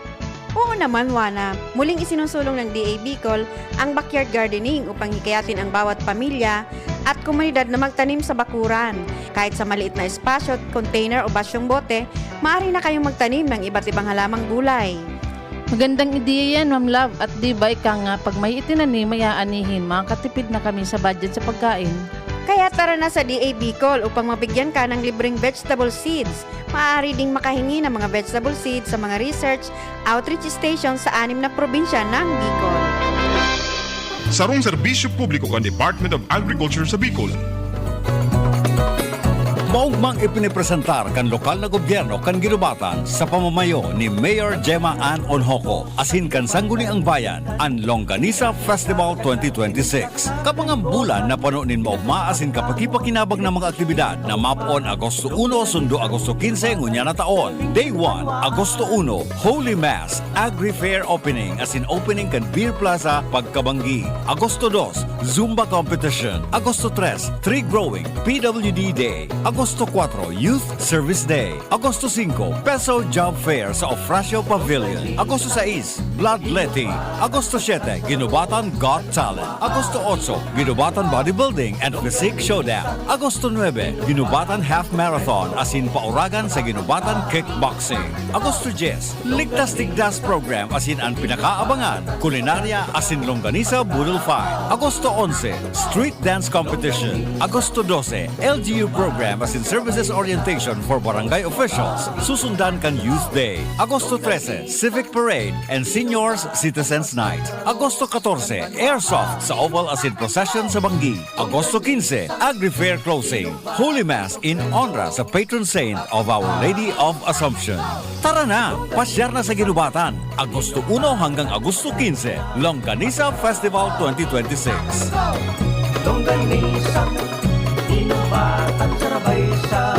Oo naman, Wana. Muling isinusulong ng DA Bicol ang backyard gardening upang hikayatin ang bawat pamilya at komunidad na magtanim sa bakuran. Kahit sa maliit na espasyo, container o basyong bote, maaari na kayong magtanim ng iba't ibang halamang gulay. Magandang ideya yan, Ma'am Love. At di ba ika nga, pag may itinanim, may aanihin, makakatipid na kami sa budget sa pagkain. Kaya tara na sa DA Bicol upang mabigyan ka ng libreng vegetable seeds. Maaari ding makahingi ng mga vegetable seeds sa mga research outreach stations sa 6 na probinsya ng Bicol. Sarong serbisyo publiko kan Department of Agriculture sa Bicol. Maugmang ipinipresentar kan lokal na gobyerno kan ginubatan sa pamamayo ni Mayor Gemma Ann Onhoco asin kan sangguniang bayan ang Longganisa Festival 2026. Kapang bulan na panunin maugma asin kapakipakinabang na mga aktibidad na mapon Agosto 1 sundo Agosto 15 ngunya na taon. Day 1, Agosto 1, Holy Mass, Agri Fair Opening asin opening kan Beer Plaza Pagkabanggi. Agosto 2, Zumba Competition. Agosto 3, Tree Growing, PWD Day. Agosto 4, Youth Service Day. Agosto 5, Peso Job Fair sa Ofracio Pavilion. Agosto 6, Bloodletting. Agosto 7, Ginubatan Got Talent. Agosto 8, Ginubatan Bodybuilding and Physique Showdown. Agosto 9, Ginubatan Half Marathon asin pauragan sa Ginubatan Kickboxing. Agosto 10, Ligtas Tigdas Program asin ang pinakaabangan, Kulinarya asin Longganisa Budol Fight. Agosto 11, Street Dance Competition. Agosto 12, LGU Program asin Services Orientation for Barangay Officials. Susundan kan Youth Day. Agosto 13, Civic Parade and Seniors Citizens Night. Agosto 14, Airsoft sa Oval asin Procession sa Banggi. Agosto 15, Agri Fair Closing. Holy Mass in honor sa patron saint of Our Lady of Assumption. Tara na, pasyar na sa Ginubatan. Agosto 1 hanggang Agosto 15, Longganisa Festival 2026. Longganisa, Ginubatan, sarabay sa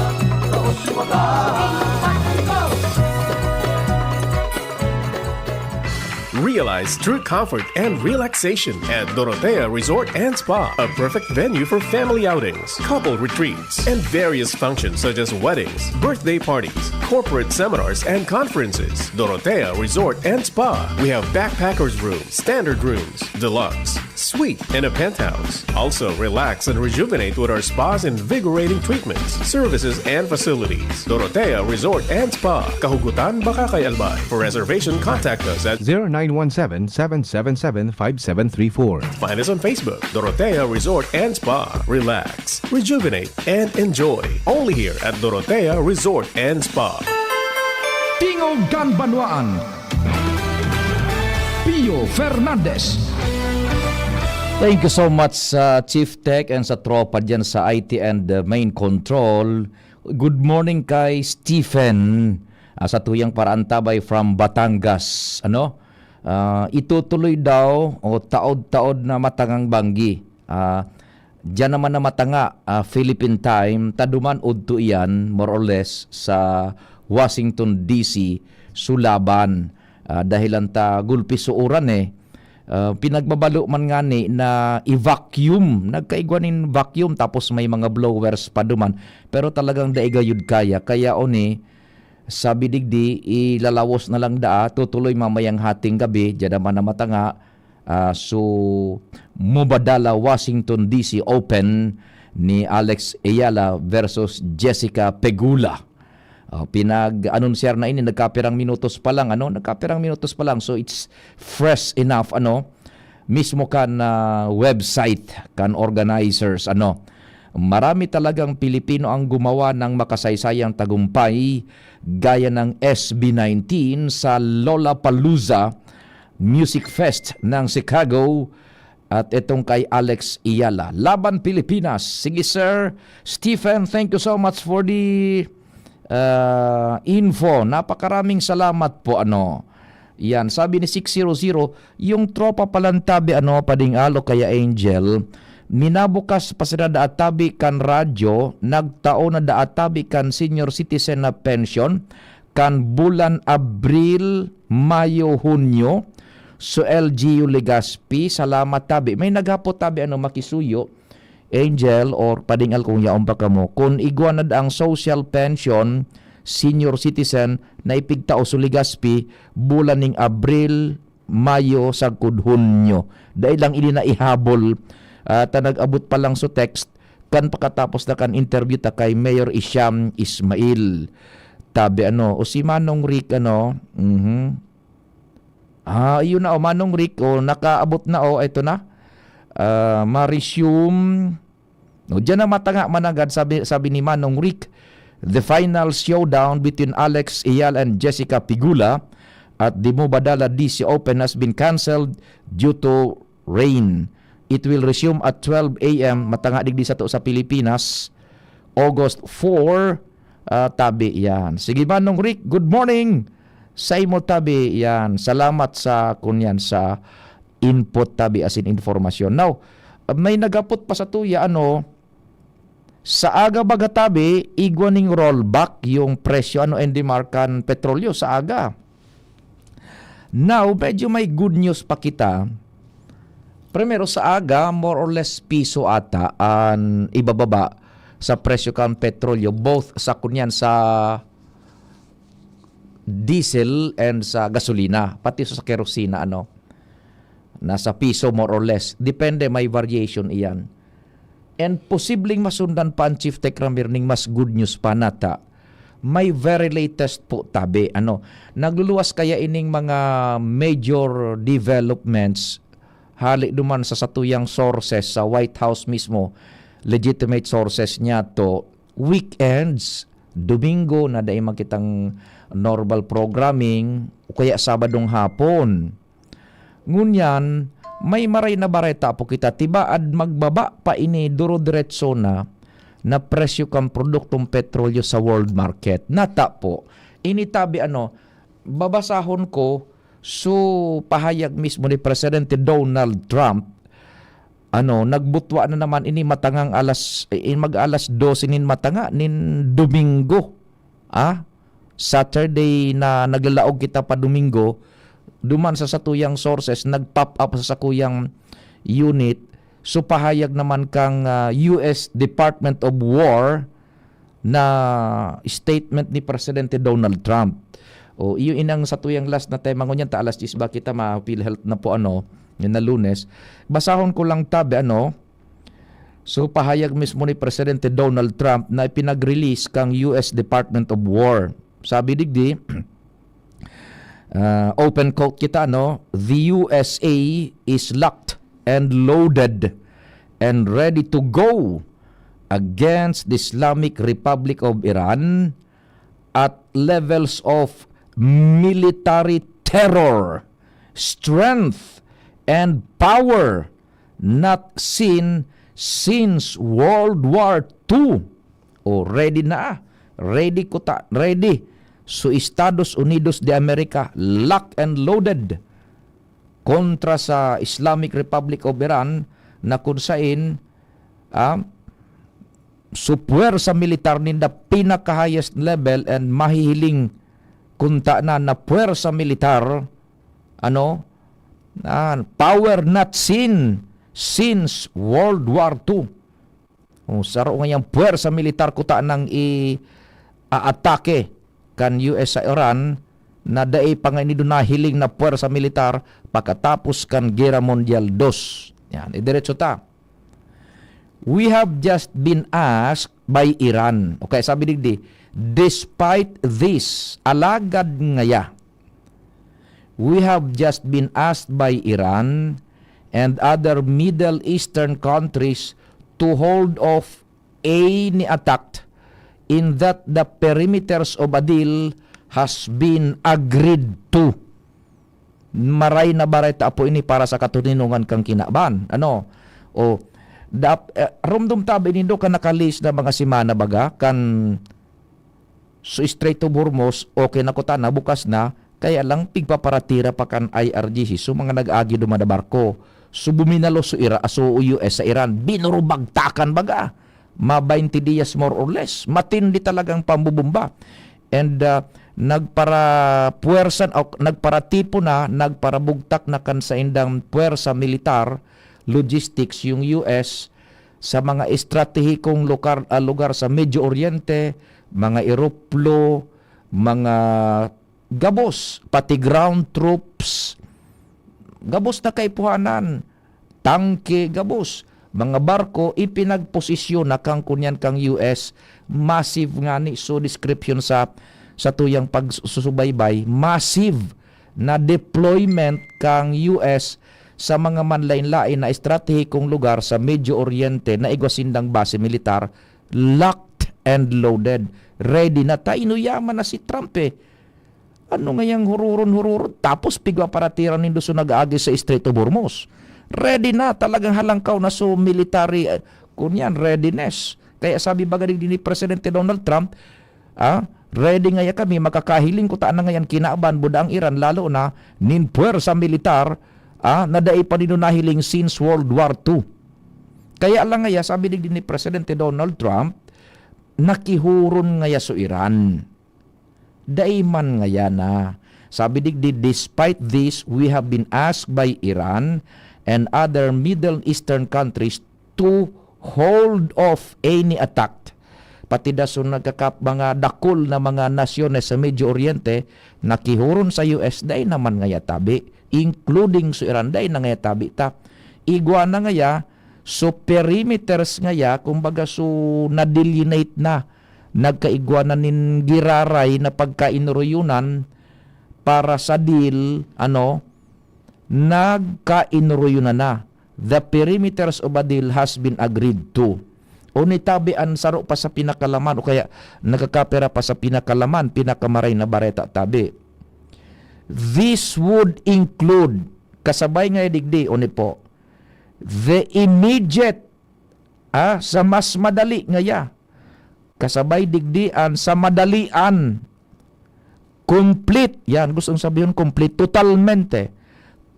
Realize Realize true comfort and relaxation at Dorotea Resort and Spa, a perfect venue for family outings, couple retreats, and various functions such as weddings, birthday parties, corporate seminars, and conferences. Dorotea Resort and Spa. We have backpackers rooms, standard rooms, deluxe, suite, and a penthouse. Also, relax and rejuvenate with our spas and invigorating treatments, services, and facilities. Dorotea Resort and Spa, Kahugutan, Bakakay, Albay. For reservation, contact us at 0917-777-5734. Find us on Facebook, Dorotea Resort and Spa. Relax, rejuvenate, and enjoy. Only here at Dorotea Resort and Spa. Tingog Ganbanwaan. Pio Fernandez. Thank you so much sa Chief Tech and sa tropa dyan sa IT and Main Control. Good morning kay Stephen sa tuyang Paraantabay from Batangas. Itutuloy daw o taod-taod na matangang banggi. Diyan naman na matanga Philippine time, taduman udto iyan more or less sa Washington DC sulaban dahilan ta gulpi suuran pinagbabalo man nga ni na i-vacuum, nagkaigwanin vacuum tapos may mga blowers pa duman pero talagang daigayud kaya sabi digdi ilalawos na lang tutuloy mamayang hating gabi diyan naman na matanga so Mubadala Washington DC Open ni Alex Ayala versus Jessica Pegula. Pinag-anunsyar na ini nagkapirang minutos pa lang so it's fresh enough mismo kan website kan organizers marami talagang Pilipino ang gumawa ng makasaysayang tagumpay gaya ng SB19 sa Lollapalooza Music Fest ng Chicago at itong kay Alex Ayala. Laban Pilipinas. Sige sir Stephen, thank you so much for the info. Napakaraming salamat po Yan, sabi ni 600, yung tropa palantabi pading alo kaya Angel, minabukas pa sila daatabi kan radyo, nagtao na daatabi kan senior citizen na pension kan bulan Abril, Mayo, Hunyo. So LGU Legaspi, salamat tabi. May naghapo tabi makisuyo Angel or padingal kung yaon pa kamo kung iguanad ang social pension senior citizen na ipigtao sa Legaspi bulan ning Abril, Mayo sagkud Hunyo dahil lang ini na ihabol ta nag-abot pa lang so text kan pagkatapos na kan interview ta kay Mayor Isyam Ismail tabi o si Manong Rick yun na Manong Rick nakaabot na ito na ma-resume. Diyan na matanga managad sabi ni Manong Rick, the final showdown between Alex Ayala and Jessica Pegula at the Mubadala DC Open has been cancelled due to rain. It will resume at 12 a.m. matanga digdi sa Pilipinas August 4 tabi yan. Sige Manong Rick, good morning. Sa imo tabi yan. Salamat sa kunyan sa input tabi as in informasyon. Now, may nagapot pa sa tuya sa aga baga tabi igwaning rollback yung presyo endimarkan petrolyo sa aga. Now, medyo may good news pa kita. Primero sa aga, more or less piso ata ang ibababa sa presyo kan petrolyo both sa kunyan sa diesel and sa gasolina, pati sa kerosina nasa piso more or less. Depende, may variation iyan. And posibleng masundan pa ang Chief Tech Ramir ning mas good news pa nata. May very latest po tabi. Nagluluwas kaya ining mga major developments hali duman sa satuyang sources sa White House mismo. Legitimate sources niya to weekends, Domingo na dahil makitang normal programming o kaya Sabadong hapon. Ngunyan, may maray na bareta po kita, tibaad magbaba pa ini duro-diretso na presyo kang produktong petrolyo sa world market. Nata po, initabi babasahon ko, so pahayag mismo ni Presidente Donald Trump, nagbutwa na naman ini matangang mag-alas 12 nin matanga nin Domingo. Saturday na naglalaog kita pa Domingo, duman sa satuyang sources nag-pop up sa sakuyang unit, so pahayag naman kang US Department of War na statement ni Presidente Donald Trump. O iyo inang satuyang last na tema ngunyan ta alas 10 ba kita ma-PhilHealth na po yun na Lunes. Basahon ko lang tabi so pahayag mismo ni Presidente Donald Trump na ipinag-release kang US Department of War. Sabi digdi, open quote kita, the USA is locked and loaded and ready to go against the Islamic Republic of Iran at levels of military terror, strength, and power not seen since World War II. Ready na. Ready. So Estados Unidos de America locked and loaded kontra sa Islamic Republic of Iran na kung saan supwer sa militar ninda pinaka-highest level and mahihiling kunta na puwersa militar power not seen since World War II. Saro ngayang puwersa militar kuta nang i-atake kan US sa Iran na daay panginido na hiling na puwersa militar pagkatapos kan Gera Mondial II. Yan, diretso ta. We have just been asked by Iran. Okay, sabi digdi, despite this, alagad ngaya, we have just been asked by Iran and other Middle Eastern countries to hold off any attack in that the perimeters of a deal has been agreed to. Maray na baray ta po ini para sa katuninungan kang kinaban. Rumdum tabi nindo ka nakalis na mga simana baga kan so Strait of Hormuz okay na kuta na bukas na kaya lang pigpaparatira pa kan IRGC so mga nag-agi dumada barko so buminalo so US sa Iran binurubagtakan baga ma 20 dias more or less matindi talagang pambubumba and nagparatipo na nagparabugtak na kan sa indang puwersa militar logistics yung US sa mga estratehikong lugar sa Medio Oriente, mga eroplo, mga gabos, pati ground troops, gabos na kaipuhanan, tangke, gabos, mga barko, ipinagposisyon na kang kunyan kang US, massive nga ni, so description sa tuyang pagsusubaybay, massive na deployment kang US sa mga manlain-lain na estratehikong lugar sa Medio Oriente na igwasindang base militar, locked and loaded. Ready na tayo, inuyaman na si Trump Ano ngayang hururon? Tapos pigwa para tiran nindo so nag-agi sa Strait of Hormuz. Ready na, talagang halangkaw na so military, kunyan, readiness. Kaya sabi bagadig din ni Presidente Donald Trump, ready ngaya kami, makakahiling ko taan na ngayon kinaaban buda ang Iran, lalo na ninpuwer sa militar, na daay pa nino nahiling since World War II. Kaya lang ngaya, sabi din ni Presidente Donald Trump, nakihuron ngaya so Iran. Daiman ngaya na. Sabi digdi, despite this, we have been asked by Iran and other Middle Eastern countries to hold off any attack. Pati daso nagkakap mga dakol na mga nasyones sa Medio Oriente, nakihuron sa US, day naman ngaya tabi, including sa Iran, day na ngaya tabi ta. Igwa na ngaya, so perimeters ngaya, kumbaga so na-delineate na, nagkaigwanan nin giraray na pagkainuruyunan para sa deal, nagkainuruyunan na. The perimeters of a deal has been agreed to. O nitabian saro pa sa pinakalaman o kaya nagkakapera pa sa pinakalaman, pinakamaray na bareta tabi. This would include, kasabay nga digdi, po, the immediate, sa mas madali ngaya, kasabay digdian sa madalian, complete, yan, gustong sabihin complete, totalmente,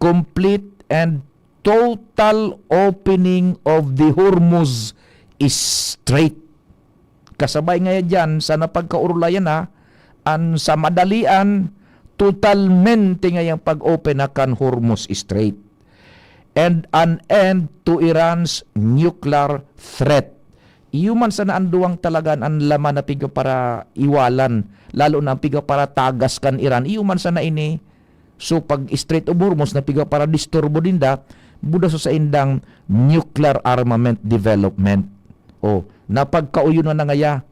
complete and total opening of the Hormuz Strait. Kasabay nga dyan sa napagkaurulayan sa madalian, totalmente ngayang pag-open na kan Hormuz Strait and an end to Iran's nuclear threat. Iuman sa naanduang talagan ang laman na piga para iwalan, lalo na piga para tagas kan Iran. Iuman sa na ini, so pag Strait of Hormuz na piga para disturbo dinda, buda so sa indang nuclear armament development. O, napagkauyunan na ngaya,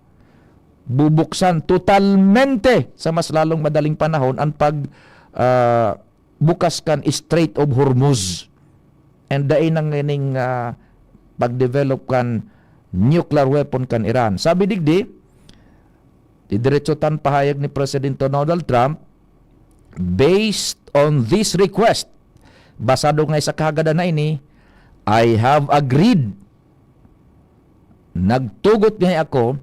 bubuksan totalmente sa mas lalong madaling panahon ang bukas kan Strait of Hormuz. And dain ang ining pag-develop kan nuclear weapon kan Iran. Sabi digdi, didiretso tan pahayag ni President Donald Trump, based on this request, basado nga sa kahagada na ini, I have agreed, nagtugot nga ako,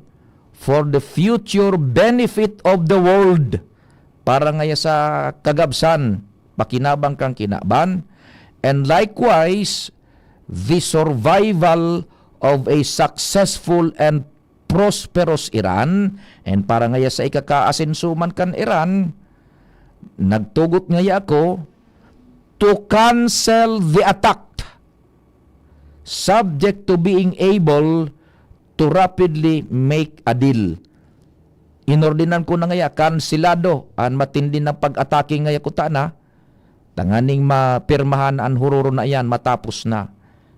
for the future benefit of the world, para nga sa kagabsan, pakinabang kang kinaban, and likewise, the survival of a successful and prosperous Iran, and para nga sa ikakaasinsuman kan Iran, nagtugot nga ako to cancel the attack, subject to being able to rapidly make a deal. Inordinan ko na nga kansilado ang matindi na pag-atake nga kuta na, tanganing mapirmahan ang hururo na yan matapos na.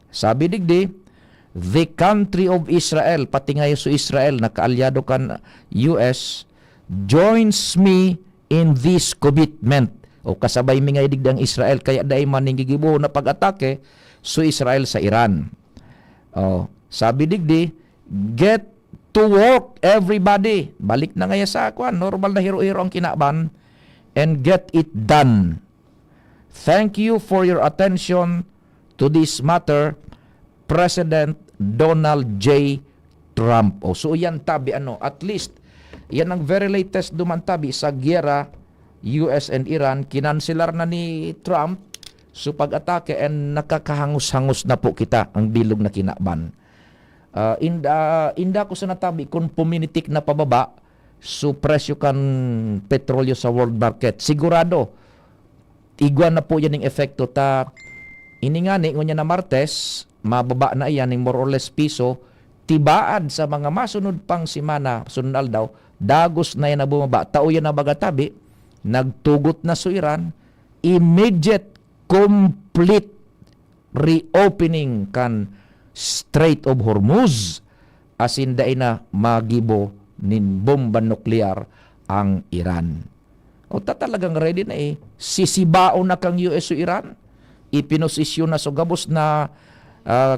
Sabi digdi, the country of Israel, pati nga sa Israel, nakaalyado kan US, joins me in this commitment. O kasabay mi nga idigdang Israel, kaya dahi maningigibo na pag-atake sa Israel sa Iran. O, sabi digdi, get to work everybody. Balik na nga sa akuan, normal na hero-hero ang kinaban, and get it done. Thank you for your attention to this matter, President Donald J. Trump. O, so yan tabi at least yan ang very latest duman tabi sa gyera US and Iran, kinanselar na ni Trump so pag-atake and nakakahangus-hangus na po kita ang bilog na kinaban. Inda ko sa natabi kung puminitik na pababa so presyo kan petrolyo sa world market. Sigurado igwan na po yan yung efekto ta iningani ngunya na Martes mababa na iyan ng more or less piso, tibaad sa mga masunod pang simana, sunod aldaw, dagos na yan na bumaba, tao yan na bagatabi, nagtugot na sa Iran, immediate, complete reopening kan Strait of Hormuz, as in dahi na magibo nin bomba nuklear ang Iran. O talagang ready na sisibao na kang US o Iran, ipinosisyon na so gabos na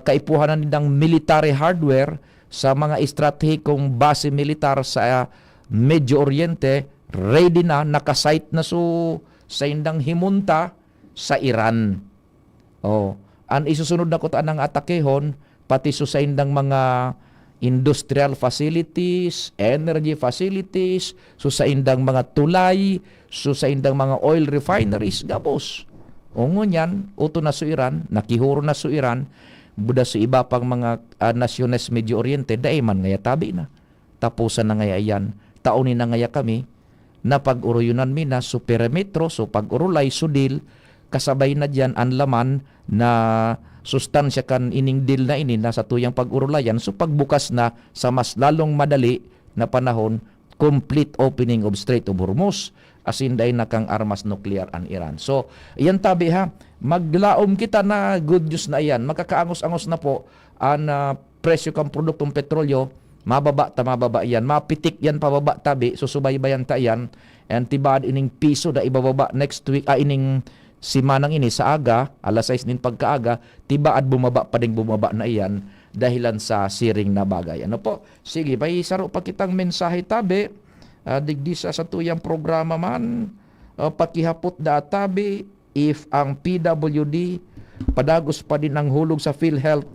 kaipuhanan nindang military hardware sa mga estratehikong base militar sa Medio Oriente, ready na, nakasite na sa indang himunta sa Iran. Ang isusunod na kutaan ng atakehon, pati sa indang mga industrial facilities, energy facilities, sa indang mga tulay, sa indang mga oil refineries, gabos. O ngunyan, uto na sa Iran, nakihuro na sa Iran, buda sa iba pang mga nasyones Medio Oriente, daiman ngaya tabi na. Tapusan na ngaya yan. Taunin na ngaya kami, na pag-uruyunan mi na so perimetro, so pag-urulay, sudil, kasabay na dyan ang laman na sustansya kan ining deal na ini, nasa tuyang pag-urulayan, so pagbukas na sa mas lalong madali na panahon, complete opening of Strait of Hormuz, as in day na kang armas nuclear ang Iran. So, yan tabi ha, maglaom kita na good news na yan. Makakaangos-angos na po ang presyo kang produktong petrolyo, mababa yan. Mapitik yan pababa tabi, susubaybayan ta yan. And tibad ining piso da ibababa next week, ining simanang ini sa aga, alas 6 din pagkaaga, tibaad bumaba pa ding bumaba na iyan dahilan sa siring na bagay. Ano po? Sige, may saro pa kitang mensahe tabi. Digdi sa tuyang programa man, pakihapot da tabi, if ang PWD padagos pa din ang hulog sa PhilHealth,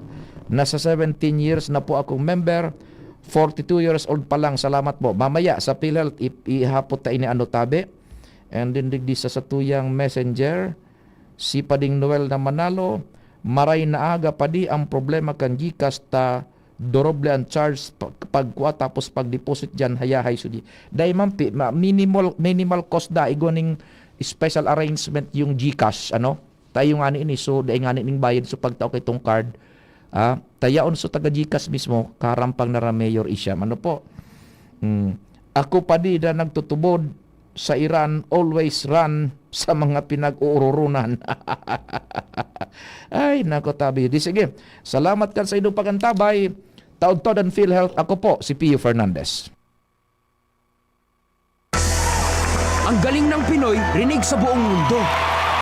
nasa 17 years na po akong member, 42 years old pa lang, salamat po. Mamaya sa PhilHealth, ihapot ta ini tabi. And then digdi sa tuyang messenger, si Pading Noel na Manalo, maray na aga pa di ang problema kan Gcash ta doroble ang charge pagkuha tapos pag-deposit dyan hayahay sudi. Dahil minimal cost da, iguaning special arrangement yung GCash, ano? Tayo nga ni ini, so dahil nga ning bayad so pagtao kay itong card, tayaon so taga GCash mismo, karampang na Mayor Isyam. Ano po? Ako pa di na nagtutubod sa Iran, always run sa mga pinag-uururunan. Ay, nako tabi. Di sige, salamat ka sa inyong pagantabay. Taod-taod and PhilHealth. Ako po, si Pio Fernandez. Ang galing ng Pinoy, rinig sa buong mundo.